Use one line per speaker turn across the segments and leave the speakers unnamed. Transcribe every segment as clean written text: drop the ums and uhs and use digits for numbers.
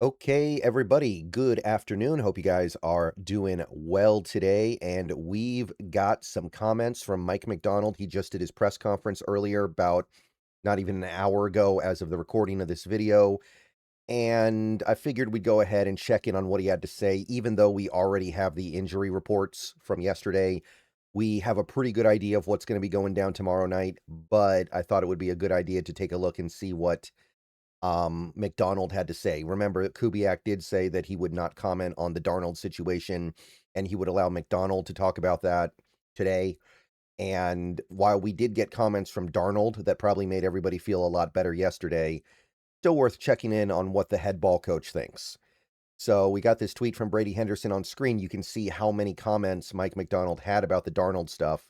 Okay, everybody, good afternoon. Hope you guys are doing well today. And we've got some comments from Mike Macdonald. He just did his press conference earlier, about not even an hour ago as of the recording of this video. And I figured we'd go ahead and check in on what he had to say, even though we already have the injury reports from yesterday. We have a pretty good idea of what's going to be going down tomorrow night, but I thought it would be a good idea to take a look and see what Macdonald had to say. Remember, Kubiak did say that he would not comment on the Darnold situation, and he would allow Macdonald to talk about that today. And while we did get comments from Darnold that probably made everybody feel a lot better yesterday, still worth checking in on what the head ball coach thinks. So we got this tweet from Brady Henderson on screen. You can see how many comments Mike Macdonald had about the Darnold stuff.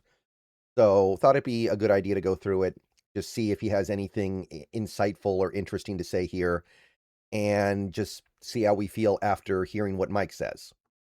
So thought it'd be a good idea to go through it, just see if he has anything insightful or interesting to say here, and just see how we feel after hearing what Mike says.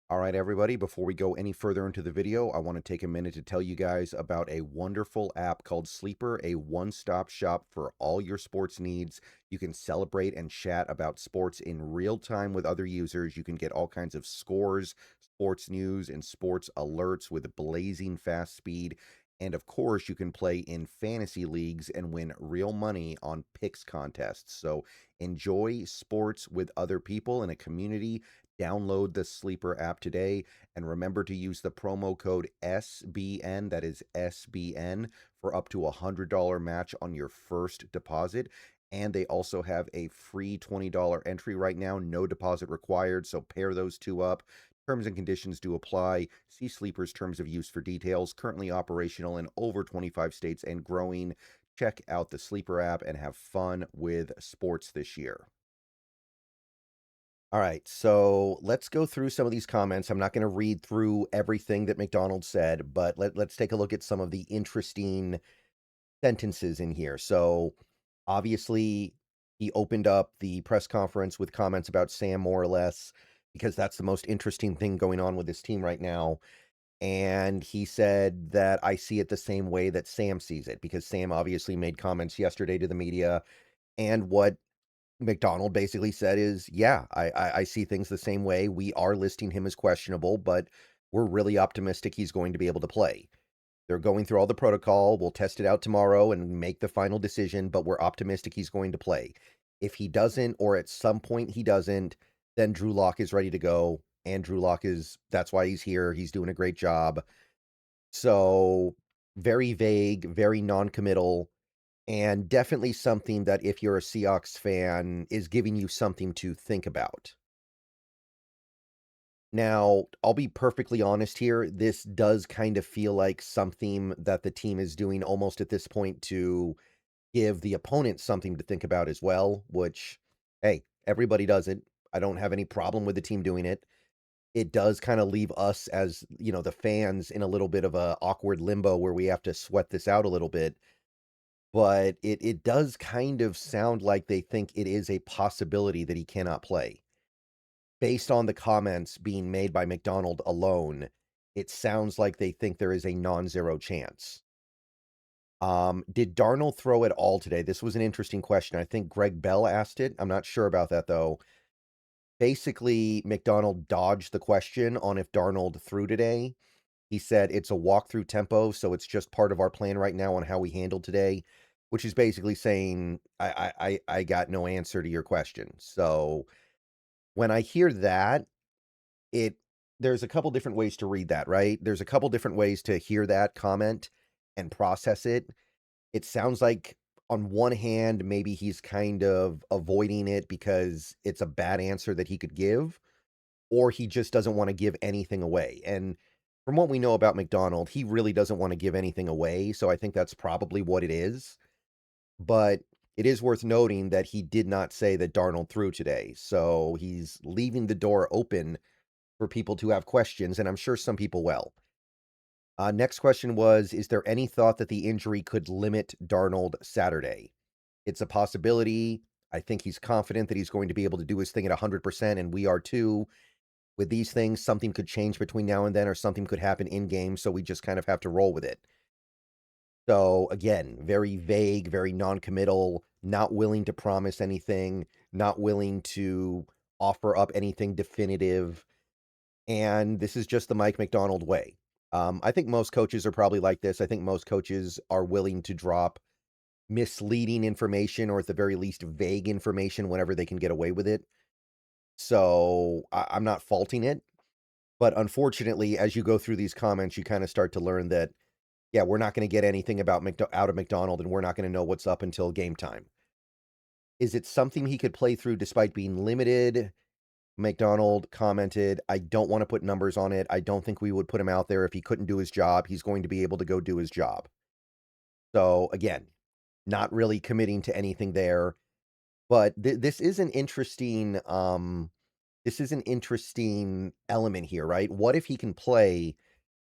All right, everybody, before we go any further into the video, I want to take a minute to tell you guys about a wonderful app called Sleeper, a one-stop shop for all your sports needs. You can celebrate and chat about sports in real time with other users. You can get all kinds of scores, sports news, and sports alerts with blazing fast speed. And of course, you can play in fantasy leagues and win real money on picks contests. So enjoy sports with other people in a community. Download the Sleeper app today, and remember to use the promo code SBN, that is SBN, for up to a $100 match on your first deposit. And they also have a free $20 entry right now, no deposit required, so pair those two up. Terms and conditions do apply. See Sleeper's terms of use for details. Currently operational in over 25 states and growing. Check out the Sleeper app and have fun with sports this year. All right, so let's go through some of these comments. I'm not going to read through everything that Macdonald said, but let's take a look at some of the interesting sentences in here. So obviously, he opened up the press conference with comments about Sam, more or less, because that's the most interesting thing going on with this team right now. And he said that I see it the same way that Sam sees it, because Sam obviously made comments yesterday to the media. And what Macdonald basically said is, yeah, I see things the same way. We are listing him as questionable, but we're really optimistic he's going to be able to play. They're going through all the protocol. We'll test it out tomorrow and make the final decision, but we're optimistic he's going to play. If he doesn't, or at some point he doesn't, then Drew Lock is ready to go. And Drew Lock that's why he's here. He's doing a great job. So very vague, very non-committal, and definitely something that if you're a Seahawks fan is giving you something to think about. Now, I'll be perfectly honest here. This does kind of feel like something that the team is doing almost at this point to give the opponent something to think about as well, which, hey, everybody does it. I don't have any problem with the team doing it. It does kind of leave us as, the fans in a little bit of a awkward limbo where we have to sweat this out a little bit. But it does kind of sound like they think it is a possibility that he cannot play. Based on the comments being made by Macdonald alone, it sounds like they think there is a non-zero chance. Did Darnold throw at all today? This was an interesting question. I think Greg Bell asked it. I'm not sure about that, though. Basically, Macdonald dodged the question on if Darnold threw today. He said it's a walkthrough tempo, so it's just part of our plan right now on how we handled today, which is basically saying I got no answer to your question. So when I hear that, it there's a couple different ways to read that, right? There's a couple different ways to hear that comment and process it. It sounds like on one hand, maybe he's kind of avoiding it because it's a bad answer that he could give, or he just doesn't want to give anything away. And from what we know about Macdonald, he really doesn't want to give anything away. So I think that's probably what it is. But it is worth noting that he did not say that Darnold threw today. So he's leaving the door open for people to have questions, and I'm sure some people will. Next question was, is there any thought that the injury could limit Darnold Saturday? It's a possibility. I think he's confident that he's going to be able to do his thing at 100%, and we are too. With these things, something could change between now and then, or something could happen in game, so we just kind of have to roll with it. So again, very vague, very non-committal, not willing to promise anything, not willing to offer up anything definitive, and this is just the Mike Macdonald way. I think most coaches are probably like this. I think most coaches are willing to drop misleading information or at the very least vague information whenever they can get away with it. So I'm not faulting it. But unfortunately, as you go through these comments, you kind of start to learn that, yeah, we're not going to get anything about out of Macdonald, and we're not going to know what's up until game time. Is it something he could play through despite being limited? Macdonald commented, I don't want to put numbers on it. I don't think we would put him out there if he couldn't do his job. He's going to be able to go do his job. So again, not really committing to anything there. But this is an interesting element here, right? What if he can play,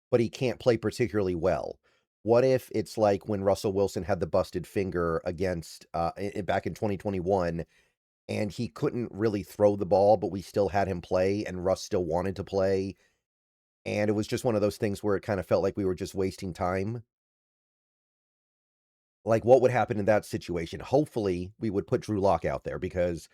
but he can't play particularly well? What if it's like when Russell Wilson had the busted finger against back in 2021, and he couldn't really throw the ball, but we still had him play, and Russ still wanted to play, and it was just one of those things where it kind of felt like we were just wasting time? Like, what would happen in that situation? Hopefully, we would put Drew Lock out there because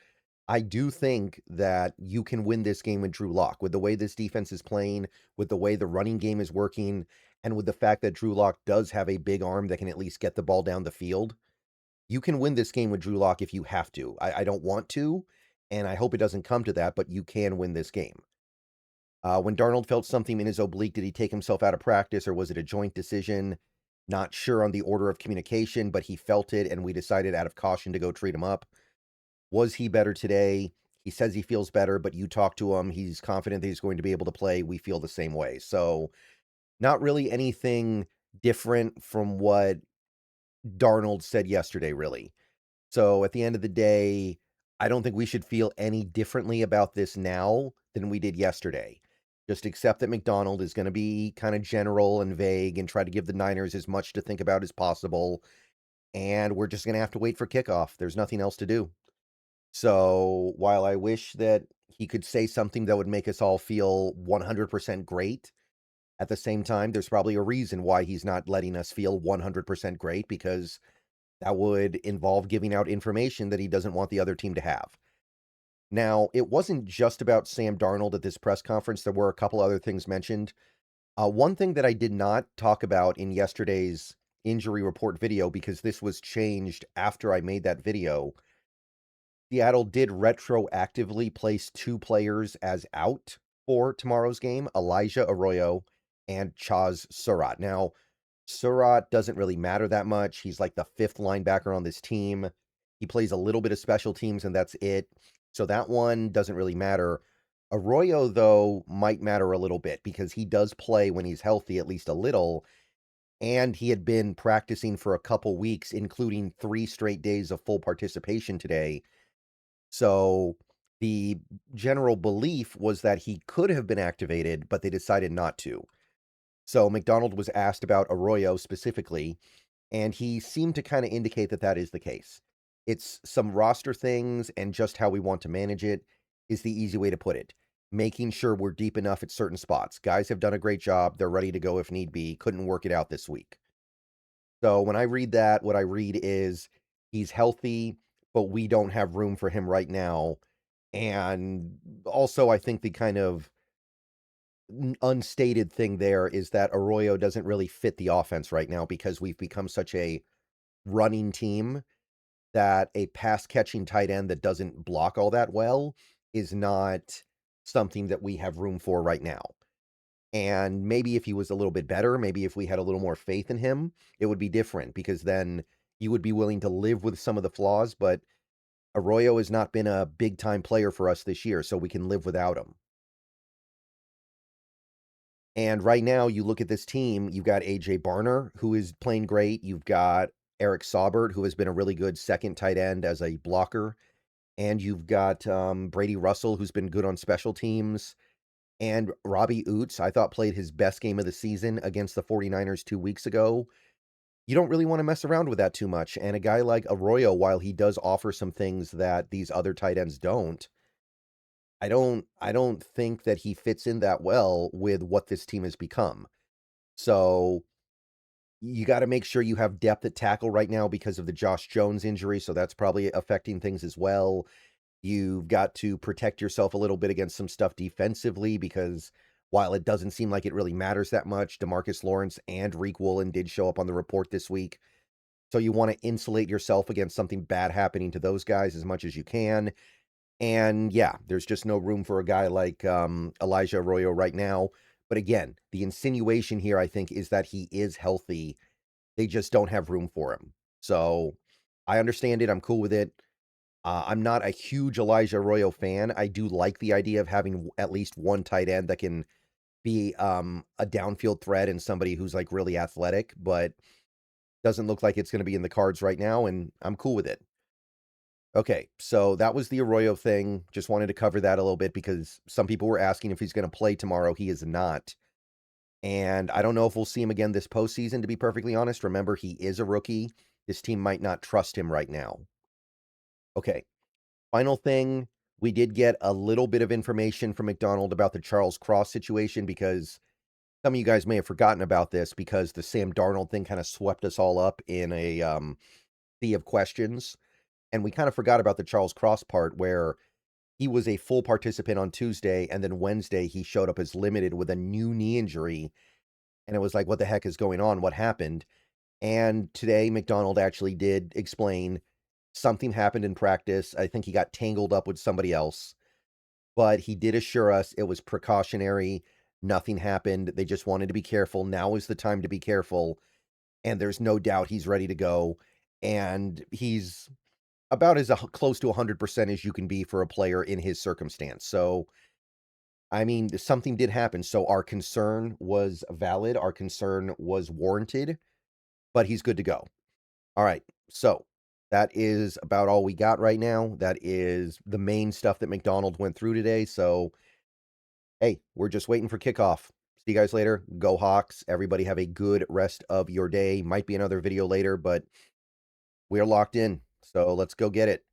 I do think that you can win this game with Drew Lock. With the way this defense is playing, with the way the running game is working, and with the fact that Drew Lock does have a big arm that can at least get the ball down the field, you can win this game with Drew Lock if you have to. I don't want to, and I hope it doesn't come to that, but you can win this game. When Darnold felt something in his oblique, did he take himself out of practice, or was it a joint decision? Not sure on the order of communication, but he felt it, and we decided out of caution to go treat him up. Was he better today? He says he feels better, but you talk to him. He's confident that he's going to be able to play. We feel the same way. So, not really anything different from what Darnold said yesterday, really. So, at the end of the day, I don't think we should feel any differently about this now than we did yesterday. Just accept that Macdonald is going to be kind of general and vague and try to give the Niners as much to think about as possible. And we're just going to have to wait for kickoff. There's nothing else to do. So while I wish that he could say something that would make us all feel 100% great, at the same time, there's probably a reason why he's not letting us feel 100% great, because that would involve giving out information that he doesn't want the other team to have. Now, it wasn't just about Sam Darnold at this press conference. There were a couple other things mentioned. One thing that I did not talk about in yesterday's injury report video, because this was changed after I made that video, Seattle did retroactively place 2 players as out for tomorrow's game, Elijah Arroyo and Chaz Surratt. Now, Surratt doesn't really matter that much. He's like the 5th linebacker on this team. He plays a little bit of special teams, and that's it. So that one doesn't really matter. Arroyo, though, might matter a little bit because he does play when he's healthy, at least a little, and he had been practicing for a couple weeks, including 3 straight days of full participation today. So the general belief was that he could have been activated, but they decided not to. So Macdonald was asked about Arroyo specifically, and he seemed to kind of indicate that that is the case. It's some roster things, and just how we want to manage it is the easy way to put it. Making sure we're deep enough at certain spots. Guys have done a great job. They're ready to go if need be. Couldn't work it out this week. So when I read that, what I read is he's healthy, but we don't have room for him right now. And also, I think the kind of unstated thing there is that Arroyo doesn't really fit the offense right now because we've become such a running team that a pass catching tight end that doesn't block all that well is not something that we have room for right now. And maybe if he was a little bit better, maybe if we had a little more faith in him, it would be different, because then you would be willing to live with some of the flaws. But Arroyo has not been a big time player for us this year, so we can live without him. And right now, you look at this team, you've got AJ Barner, who is playing great. You've got Eric Saubert, who has been a really good second tight end as a blocker. And you've got Brady Russell, who's been good on special teams. And Robbie Oots, I thought, played his best game of the season against the 49ers 2 weeks ago. You don't really want to mess around with that too much. And a guy like Arroyo, while he does offer some things that these other tight ends don't, I don't think that he fits in that well with what this team has become. So you got to make sure you have depth at tackle right now because of the Josh Jones injury. So that's probably affecting things as well. You've got to protect yourself a little bit against some stuff defensively because while it doesn't seem like it really matters that much, DeMarcus Lawrence and Reek Woolen did show up on the report this week. So you want to insulate yourself against something bad happening to those guys as much as you can. And yeah, there's just no room for a guy like Elijah Arroyo right now. But again, the insinuation here, I think, is that he is healthy. They just don't have room for him. So I understand it. I'm cool with it. I'm not a huge Elijah Arroyo fan. I do like the idea of having at least one tight end that can be a downfield threat and somebody who's like really athletic, but doesn't look like it's going to be in the cards right now, and I'm cool with it. Okay, so that was the Arroyo thing. Just wanted to cover that a little bit because some people were asking if he's going to play tomorrow. He is not. And I don't know if we'll see him again this postseason, to be perfectly honest. Remember, he is a rookie. This team might not trust him right now. Okay, final thing. We did get a little bit of information from Macdonald about the Charles Cross situation because some of you guys may have forgotten about this because the Sam Darnold thing kind of swept us all up in a sea of questions. And we kind of forgot about the Charles Cross part where he was a full participant on Tuesday, and then Wednesday he showed up as limited with a new knee injury. And it was like, what the heck is going on? What happened? And today, Macdonald actually did explain something happened in practice. I think he got tangled up with somebody else, but he did assure us it was precautionary. Nothing happened. They just wanted to be careful. Now is the time to be careful. And there's no doubt he's ready to go. And he's about as close to 100% as you can be for a player in his circumstance. So, I mean, something did happen. So our concern was valid. Our concern was warranted, but he's good to go. All right. So that is about all we got right now. That is the main stuff that Macdonald went through today. So, hey, we're just waiting for kickoff. See you guys later. Go Hawks. Everybody have a good rest of your day. Might be another video later, but we're locked in. So let's go get it.